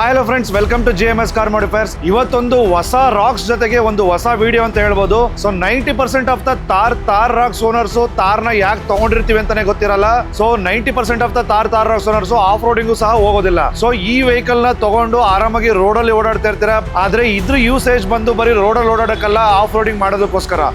Hello friends, welcome to GMS car modifiers. ಇವತ್ತೊಂದು ಹೊಸ Roxx ಜೊತೆಗೆ ಒಂದು ಹೊಸ ವಿಡಿಯೋ ಅಂತ ಹೇಳ್ಬೋದು. So 90% of the Thar Roxx owners ತಾರ್ನ ಯಾಕೆ ತಗೊಂಡಿರ್ತೀವಿ ಅಂತಾನೆ ಗೊತ್ತಿರಲ್ಲ. So 90% of the Thar Roxx owners off roading ಸಹ ಹೋಗೋದಿಲ್ಲ. ಸೊ ಈ ವೆಹಿಕಲ್ ನ ತಗೊಂಡು ಆರಾಮಾಗಿ ರೋಡಲ್ಲಿ ಓಡಾಡ್ತಾ ಇರ್ತೀರಾ. ಆದ್ರೆ ಇದ್ರ ಯೂಸೇಜ್ ಬಂದು ಬರೀ ರೋಡಲ್ಲಿ ಓಡಾಡಕ್ಕಲ್ಲ, ಆಫ್ ರೋಡಿಂಗ್ ಮಾಡೋದಕ್ಕೋಸ್ಕರ.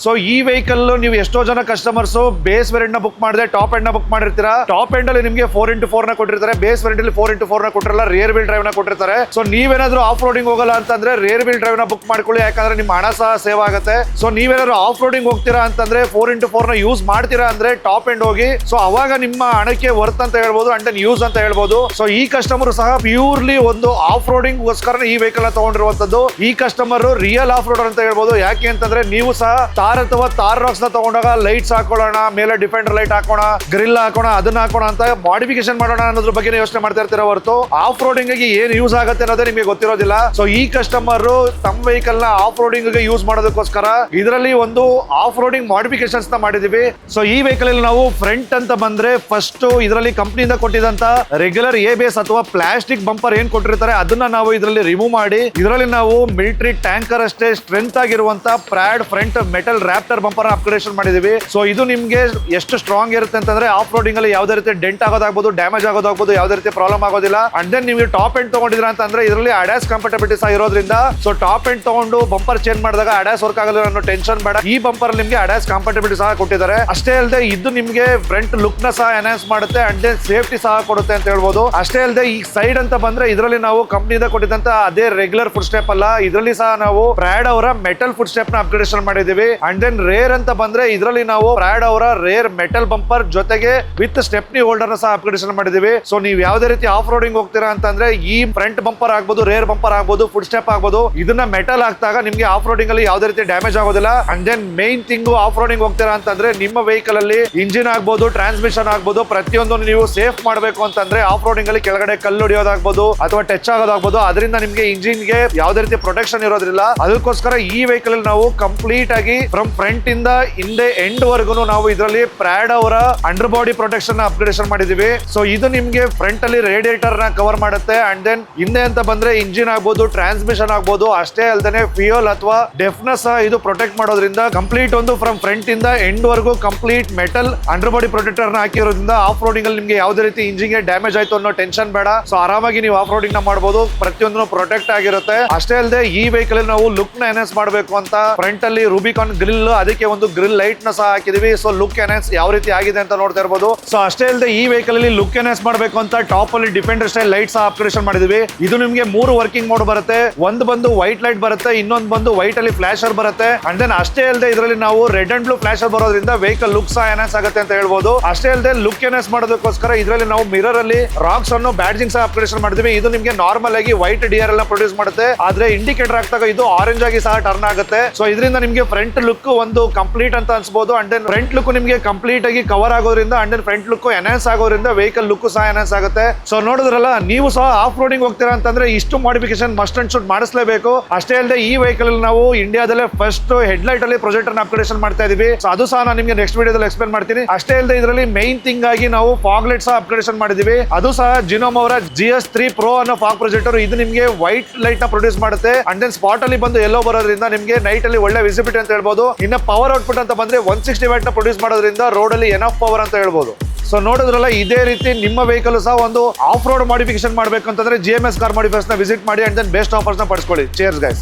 ಸೊ ಈ ವೆಹಿಕಲ್ ನೀವು ಎಷ್ಟೋ ಜನ ಕಸ್ಟಮರ್ಸ್ ಬೇಸ್ ವೇರಿಯಂಟ್ ನ ಬುಕ್ ಮಾಡಿದ್ರೆ ಟಾಪ್ ಎಂಡ್ ನ ಬುಕ್ ಮಾಡಿರ್ತೀರಾ. ಟಾಪ್ ಎಂಡ್ ಅಲ್ಲಿ ನಿಮಗೆ 4x4 ನ ಕೊಟ್ಟಿರ್ತಾರೆ, ಬೇಸ್ ವೇರಿಯಂಟ್ ಅಲ್ಲಿ 4x4 ನ ಕೊಟ್ಟಿರಲ್ಲ, ರಿಯರ್ ವೀಲ್ ಡ್ರೈವ್ ನ ಕೊಟ್ಟಿರ್ತಾರೆ. ಸೊ ನೀವೇನಾದ್ರೂ ಆಫ್ ರೋಡಿಂಗ್ ಹೋಗಲ್ಲ ಅಂತಂದ್ರೆ ರಿಯರ್ ವೀಲ್ ಡ್ರೈವ್ ನ ಬುಕ್ ಮಾಡ್ಕೊಳ್ಳಿ, ಯಾಕಂದ್ರೆ ನಿಮ್ಮ ಹಣ ಸಹ ಸೇವ್ ಆಗುತ್ತೆ. ಸೊ ನೀವೇನಾದ್ರೂ ಆಫ್ ರೋಡಿಂಗ್ ಹೋಗ್ತೀರಾ ಅಂತಂದ್ರೆ 4x4 ನ ಯೂಸ್ ಮಾಡ್ತೀರಾ ಅಂದ್ರೆ ಟಾಪ್ ಎಂಡ್ ಹೋಗಿ. ಸೊ ಅವಾಗ ನಿಮ್ಮ ಹಣಕ್ಕೆ ವರ್ತ್ ಅಂತ ಹೇಳ್ಬೋದು, ಅಂಡ್ ಯೂಸ್ ಅಂತ ಹೇಳ್ಬೋದು. ಸೊ ಈ ಕಸ್ಟಮರ್ ಸಹ ಪ್ಯೂರ್ಲಿ ಒಂದು ಆಫ್ ರೋಡಿಂಗ್ ಗೋಸ್ಕರ ಈ ವೆಹಿಕಲ್ ನ ತಗೊಂಡಿರುವಂತದ್ದು. ಈ ಕಸ್ಟಮರ್ ರಿಯಲ್ ಆಫ್ ರೋಡರ್ ಅಂತ ಹೇಳ್ಬೋದು. ಯಾಕೆ ಅಂತಂದ್ರೆ ನೀವು ಸಹ ಅಥವಾ ತಾರ್ ರಾಕ್ಸ್ ನ ತಗೊಂಡಾಗ ಲೈಟ್ಸ್ ಹಾಕೊಳ್ಳೋಣ, ಮೇಲೆ ಡಿಫೆಂಡರ್ ಲೈಟ್ ಹಾಕೋಣ, ಗ್ರಿಲ್ ಹಾಕೋಣ, ಅದನ್ನ ಹಾಕೋಣ ಅಂತ ಮಾಡಿಫಿಕೇಶನ್ ಮಾಡೋಣ ಅನ್ನೋದ್ರ ಬಗ್ಗೆ ಯೋಚನೆ ಮಾಡ್ತಾ ಇರ್ತೀರ ಹೊರತು ಆಫ್ ರೋಡಿಂಗ್ ಗೆ ಏನ್ ಯೂಸ್ ಆಗುತ್ತೆ ಅನ್ನೋದೇ ನಿಮಗೆ ಗೊತ್ತಿರೋದಿಲ್ಲ. ಸೊ ಈ ಕಸ್ಟಮರ್ ತಮ್ಮ ವೆಹಿಕಲ್ ನ ಆಫ್ ರೋಡಿಂಗ್ ಗೆ ಯೂಸ್ ಮಾಡೋದಕ್ಕೋಸ್ಕರ ಇದರಲ್ಲಿ ಒಂದು ಆಫ್ ರೋಡಿಂಗ್ ಮಾಡಿಫಿಕೇಶನ್ಸ್ ನ ಮಾಡಿದೀವಿ. ಸೊ ಈ ವೆಹಿಕಲ್ ಅಲ್ಲಿ ನಾವು ಫ್ರಂಟ್ ಅಂತ ಬಂದ್ರೆ ಫಸ್ಟ್ ಇದರಲ್ಲಿ ಕಂಪನಿಯಿಂದ ಕೊಟ್ಟಿದಂತ ರೆಗ್ಯುಲರ್ ABS ಅಥವಾ ಪ್ಲಾಸ್ಟಿಕ್ ಬಂಪರ್ ಏನ್ ಕೊಟ್ಟಿರ್ತಾರೆ ಅದನ್ನ ನಾವು ಇದರಲ್ಲಿ ರಿಮೂವ್ ಮಾಡಿ ಇದರಲ್ಲಿ ನಾವು ಮಿಲಿಟರಿ ಟ್ಯಾಂಕರ್ ಅಷ್ಟೇ ಸ್ಟ್ರೆಂತ್ ಆಗಿರುವಂತ proud front metal raptor bumper upgradation ಮಾಡಿದೀವಿ. ಸೊ ಇದು ನಿಮ್ಗೆ ಎಷ್ಟು ಸ್ಟ್ರಾಂಗ್ ಇರುತ್ತೆ ಅಂತಂದ್ರೆ ಆಫ್ ರೋಡಿಂಗ್ ಅಲ್ಲಿ ಯಾವುದೇ ರೀತಿ ಡೆಂಟ್ ಆಗೋದಾಗಬಹುದು, ಡ್ಯಾಮೇಜ್ ಆಗೋದಾಗಬಹುದು, ಯಾವುದೇ ರೀತಿ ಪ್ರಾಬ್ಲಮ್ ಆಗೋದಿಲ್ಲ. ಅಂಡ್ ದೆನ್ ನೀವು ಟಾಪ್ ಎಂಡ್ ತಗೊಂಡಿದ್ರ ಅಂತಂದ್ರೆ ಇದರಲ್ಲಿ ಅಡ್ಯಾಸ್ ಕಂಫರ್ಟಬಿಲಿಟಿ ಸಹ ಇರೋದ್ರಿಂದ ಸೊ ಟಾಪ್ ಎಂಡ್ ತಗೊಂಡು ಬಂಪರ್ ಚೇಂಜ್ ಮಾಡಿದಾಗ ಅಡ್ಯಾಸ್ ವರ್ಕ್ ಆಗಲ್ಲ ಅನ್ನೋ ಟೆನ್ಷನ್ ಬೇಡ. ಈ ಬಂಪರ್ ನಿಮ್ಗೆ ಅಡ್ಯಾಸ್ ಕಂಫರ್ಟಬಿಲಿಟಿ ಸಹ ಕೊಟ್ಟಿದ್ದಾರೆ. ಅಷ್ಟೇ ಅಲ್ಲದೆ ಇದು ನಿಮ್ಗೆ ಫ್ರಂಟ್ ಲುಕ್ ನ ಸಹ ಎನ್ಹಾನ್ಸ್ ಮಾಡುತ್ತೆ, ಅಂಡ್ ದೆನ್ ಸೇಫ್ಟಿ ಸಹ ಕೊಡುತ್ತೆ ಅಂತ ಹೇಳ್ಬೋದು. ಅಷ್ಟೇ ಅಲ್ಲದೆ ಈ ಸೈಡ್ ಅಂತ ಬಂದ್ರೆ ಇದರಲ್ಲಿ ನಾವು ಕಂಪನಿಯಿಂದ ಕೊಟ್ಟಿದ್ದಂತ ಅದೇ ರೆಗ್ಯುಲರ್ ಫುಡ್ ಸ್ಟೆಪ್ ಅಲ್ಲ, ಇದರಲ್ಲಿ ಸಹ ನಾವು ಪ್ರಾಡ್ ಅವರ ಮೆಟಲ್ ಫುಡ್ ಸ್ಟೆಪ್ ನ ಅಪ್ಗ್ರೇಡೇಷನ್ ಮಾಡಿದೀವಿ. ಅಂಡ್ ದೆನ್ ರೇರ್ ಅಂತ ಬಂದ್ರೆ ಇದರಲ್ಲಿ ನಾವು ಪ್ರಾಡ್ ಅವರ ರೇರ್ ಮೆಟಲ್ ಬಂಪರ್ ಜೊತೆಗೆ ವಿತ್ ಸ್ಟೆಪ್ನಿ ಹೋಲ್ಡರ್ ನ ಸಹ ಅಪ್ಗ್ರೇಡೇಷನ್ ಮಾಡಿದೀವಿ. ಸೊ ನೀವು ಯಾವುದೇ ರೀತಿ ಆಫ್ ರೋಡಿಂಗ್ ಹೋಗ್ತೀರಾ ಅಂತಂದ್ರೆ ಈ ಫ್ರಂಟ್ ಬಂಪರ್ ಆಗ್ಬೋದು, ರೇರ್ ಬಂಪರ್ ಆಗ್ಬೋದು, ಫುಡ್ ಸ್ಟೆಪ್ ಆಗ್ಬೋದು, ಇದನ್ನ ಮೆಟಲ್ ಹಾಕಿದಾಗ ನಿಮ್ಗೆ ಆಫ್ ರೋಡಿಂಗ್ ಅಲ್ಲಿ ಯಾವುದೇ ರೀತಿ ಡ್ಯಾಮೇಜ್ ಆಗೋದಿಲ್ಲ. And then main thing off roading ಹೋಗ್ತೀರಾ ಅಂತಂದ್ರೆ ನಿಮ್ಮ ವೆಹಿಕಲ್ ಅಲ್ಲಿ ಇಂಜಿನ್ ಆಗ್ಬೋದು, ಟ್ರಾನ್ಸ್ಮಿಷನ್ ಆಗ್ಬೋದು, ಪ್ರತಿಯೊಂದು ನೀವು ಸೇಫ್ ಮಾಡಬೇಕು ಅಂತಂದ್ರೆ ಆಫ್ ರೋಡಿಂಗ್ ಅಲ್ಲಿ ಕೆಳಗಡೆ ಕಲ್ಲು ಹೊಡಿಯೋದಾಗ್ಬೋದು ಅಥವಾ ಟಚ್ ಆಗೋದಾಗ್ಬೋದು, ಅದರಿಂದ ನಿಮ್ಗೆ ಇಂಜಿನ್ ಗೆ ಯಾವುದೇ ರೀತಿ ಪ್ರೊಟೆಕ್ಷನ್ ಇರೋದ್ರಿಲ್ಲ. ಅದಕ್ಕೋಸ್ಕರ ಈ ವೆಹಿಕಲ್ ಅಲ್ಲಿ ನಾವು ಕಂಪ್ಲೀಟ್ ಆಗಿ ಫ್ರಮ್ ಫ್ರಂಟ್ ಇಂದ ಹಿಂದೆ ಎಂಡ್ ವರೆಗೂ ನಾವು ಇದರಲ್ಲಿ ಪ್ರಾಡ್ ಅವರ ಅಂಡರ್ ಬಾಡಿ ಪ್ರೊಟೆಕ್ಷನ್ ಅಪ್ಗ್ರೇಡೇಷನ್ ಮಾಡಿದೀವಿ. ಸೊ ಇದು ನಿಮ್ಗೆ ಫ್ರಂಟ್ ಅಲ್ಲಿ ರೇಡಿಯೇಟರ್ ನ ಕವರ್ ಮಾಡುತ್ತೆ. ಅಂಡ್ ದೆನ್ ಹಿಂದೆ ಅಂತ ಬಂದ್ರೆ ಇಂಜಿನ್ ಆಗ್ಬೋದು, ಟ್ರಾನ್ಸ್ಮಿಷನ್ ಆಗ್ಬೋದು, ಅಷ್ಟೇ ಅಲ್ಲದೆ ಫ್ಯೂಯಲ್ ಅಥವಾ ಡೆಫ್ನೆಸ್ ಇದು ಪ್ರೊಟೆಕ್ಟ್ ಮಾಡೋದ್ರಿಂದ ಕಂಪ್ಲೀಟ್ ಒಂದು ಫ್ರಮ್ ಫ್ರಂಟ್ ಇಂದ ಎಂಡ್ ವರೆಗೂ complete metal under body protector ನ ಹಾಕಿರೋದ್ರಿಂದ ಆಫ್ ರೋಡಿಂಗ್ ಅಲ್ಲಿ ನಿಮ್ಗೆ ಯಾವುದೇ ರೀತಿ ಇಂಜಿನ್ ಗೆ ಡ್ಯಾಮೇಜ್ ಆಯ್ತು ಅನ್ನೋ ಟೆನ್ಷನ್ ಬೇಡ. ಸೊ ಆರಾಮಾಗಿ ನೀವು ಆಫ್ ರೋಡಿಂಗ್ ನ ಮಾಡಬಹುದು, ಪ್ರತಿಯೊಂದು ಪ್ರೊಟೆಕ್ಟ್ ಆಗಿರುತ್ತೆ. ಅಷ್ಟೇ ಅಲ್ಲದೆ ಈ ವೆಹಿಕಲ್ ನಾವು ಲುಕ್ ನ ಎನ್ಹಾನ್ಸ್ ಮಾಡಬೇಕು ಅಂತ ಫ್ರಂಟ್ ಅಲ್ಲಿ ರೂಬಿಕಾನ್ ಗ್ರಿಲ್, ಅದಕ್ಕೆ ಒಂದು ಗ್ರಿಲ್ ಲೈಟ್ ನ ಸಹ ಹಾಕಿದೀವಿ. ಸೊ ಲುಕ್ ಎನ್ಹಾನ್ಸ್ ಯಾವ ರೀತಿ ಆಗಿದೆ ಅಂತ ನೋಡ್ತಾ ಇರಬಹುದು. ಸೊ ಅಷ್ಟೇ ಅಲ್ಲದೆ ಈ ವೆಹಿಕಲ್ ಅಲ್ಲಿ ಲುಕ್ ಎನ್ಹಾನ್ಸ್ ಮಾಡಬೇಕು ಅಂತ ಟಾಪ್ ಅಲ್ಲಿ ಡಿಫೆಂಡರ್ ಸ್ಟೈಲ್ ಲೈಟ್ ಸಹ ಅಪ್ಗ್ರೇಡೇಷನ್ ಮಾಡಿದೀವಿ. ಇದು ನಿಮ್ಗೆ 3 ವರ್ಕಿಂಗ್ ಮೋಡ್ ಬರುತ್ತೆ. ಒಂದು ಬಂದು ವೈಟ್ ಲೈಟ್ ಬರುತ್ತೆ, ಇನ್ನೊಂದು ಬಂದು ವೈಟ್ ಅಲ್ಲಿ ಫ್ಲಾಶರ್ ಬರುತ್ತೆ. ಅಂಡ್ ದೆನ್ ಅಷ್ಟೇ ಅಲ್ಲದೆ ಇದರಲ್ಲಿ ನಾವು ರೆಡ್ ಅಂಡ್ ಬ್ಲೂ ಫ್ಲಾಶರ್ ಬರೋದ್ರಿಂದ ವೆಹಿಕಲ್ ಲುಕ್ ಸಹ ಎನ್ಹಾನ್ಸ್ ಆಗುತ್ತೆ ಅಂತ ಹೇಳ್ಬೋದು. ಅಷ್ಟೇ ಅಲ್ಲದೆ ಲುಕ್ ಎನ್ಹಾನ್ಸ್ ಮಾಡೋದಕ್ಕೋಸ್ಕರ ಇದರಲ್ಲಿ ನಾವು ಮಿರರ್ ಅಲ್ಲಿ ರಾಕ್ಸ್ ಅನ್ನು ಬ್ಯಾಡ್ಜಿಂಗ್ ಸಹ ಅಪ್ಗ್ರೇಡೇಷನ್ ಮಾಡಿದ್ವಿ. ಇದು ನಿಮ್ಗೆ ನಾರ್ಮಲ್ ಆಗಿ ವೈಟ್ DRL ನ ಪ್ರೊಡ್ಯೂಸ್ ಮಾಡುತ್ತೆ, ಆದ್ರೆ ಇಂಡಿಕೇಟರ್ ಹಾಕಿದಾಗ ಇದು ಆರೆಂಜ್ ಆಗಿ ಸಹ ಟರ್ನ್ ಆಗುತ್ತೆ. ಸೊ ಇದರಿಂದ ನಿಮ್ಗೆ ಫ್ರಂಟ್ ಲುಕ್ ಒಂದು ಕಂಪ್ಲೀಟ್ ಅಂತ ಅನ್ಸಬಹುದು. ಅಂಡ್ ದೆನ್ ಫ್ರಂಟ್ ಲುಕ್ ನಿಮ್ಗೆ ಕಂಪ್ಲೀಟ್ ಆಗಿ ಕವರ್ ಆಗೋದ್ರಿಂದ and then front look enhance ಆಗೋದ್ರಿಂದ ವೆಹಿಕಲ್ ಲುಕ್ ಸಹ ಎನ್ಹಾನ್ಸ್ ಆಗುತ್ತೆ. ಸೊ ನೋಡಿದ್ರಲ್ಲ, ನೀವು ಸಹ ಆಫ್ ರೋಡಿಂಗ್ ಹೋಗ್ತೀರಾ ಅಂತಂದ್ರೆ ಇಷ್ಟು ಮಾಡಿಫಿಕೇಶನ್ ಮಸ್ಟ್ ಅಂಡ್ ಶುಡ್ ಮಾಡಿಸಲೇಬೇಕು. ಅಷ್ಟೇ ಅಲ್ಲದೆ ಈ ವೆಹಿಕಲ್ ಅಲ್ಲಿ ನಾವು ಇಂಡಿಯಾದಲ್ಲೇ ಫಸ್ಟ್ ಹೆಡ್ ಲೈಟ್ ಅಲ್ಲಿ ಪ್ರೊಜೆಕ್ಟರ್ ನ ಅಪ್ಗ್ರೇಡೇಷನ್ ಮಾಡ್ತಾ ಇದೀವಿ. ಸೊ ಅದು ಸಹ ನಾನು ನಿಮಗೆ ನೆಕ್ಸ್ಟ್ ವಿಡಿಯೋದಲ್ಲಿ ಎಕ್ಸ್ಪ್ಲೇನ್ ಮಾಡ್ತೀನಿ. ಅಷ್ಟೇ ಅಲ್ಲದೆ ಇದರಲ್ಲಿ ಮೈನ್ ಥಿಂಗ್ ಆಗಿ ನಾವು ಫಾಗ್ ಲೈಟ್ ಸಹ ಅಪ್ಗ್ರೇಡೇಷನ್ ಮಾಡಿದೀವಿ. ಅದು ಸಹ ಜಿನೋಮ್ ಅವರ GS3 Pro ಅನ್ನೋ ಫಾಗ್ ಪ್ರೊಜೆಕ್ಟರ್. ಇದು ನಿಮಗೆ ವೈಟ್ ಲೈಟ್ ನ ಪ್ರೊಡ್ಯೂಸ್ ಮಾಡುತ್ತೆ. ಅಂಡ್ ದೆನ್ ಸ್ಪಾಟ್ ಅಲ್ಲಿ ಬಂದು ಎಲ್ಲೋ ಬರೋದ್ರಿಂದ ನಿಮಗೆ ನೈಟ್ ಅಲ್ಲಿ ಒಳ್ಳೆ ವಿಸಿಬಿಲಿಟಿ ಅಂತ ಹೇಳ್ಬೋದು. ಇನ್ನ ಪವರ್ ಔಟ್ಪುಟ್ ಅಂತ ಬಂದ್ರೆ 160 ವ್ಯಾಟ್ ನ ಪ್ರೊಡ್ಯೂಸ್ ಮಾಡೋದ್ರಿಂದ ರೋಡ್ ಅಲ್ಲಿ ಎನಫ್ ಪವರ್ ಅಂತ ಹೇಳ್ಬೋದು. ಸೊ ನೋಡಿದ್ರಲ್ಲ, ಇದೇ ರೀತಿ ನಿಮ್ಮ ವೆಹಿಕಲ್ ಸಹ ಒಂದು ಆಫ್ ರೋಡ್ ಮಾಡಿಫಿಕೇಶನ್ ಮಾಡಬೇಕು ಅಂತಂದ್ರೆ GMS ಕಾರ್ ಮಾಡಿಫೈರ್ಸ್ ನ ವಿಸಿಟ್ ಮಾಡಿ ಅಂಡ್ ದೆನ್ ಬೆಸ್ಟ್ ಆಫರ್ಸ್ ನ ಪಡಿಸ್ಕೊಳ್ಳಿ. Chairs guys.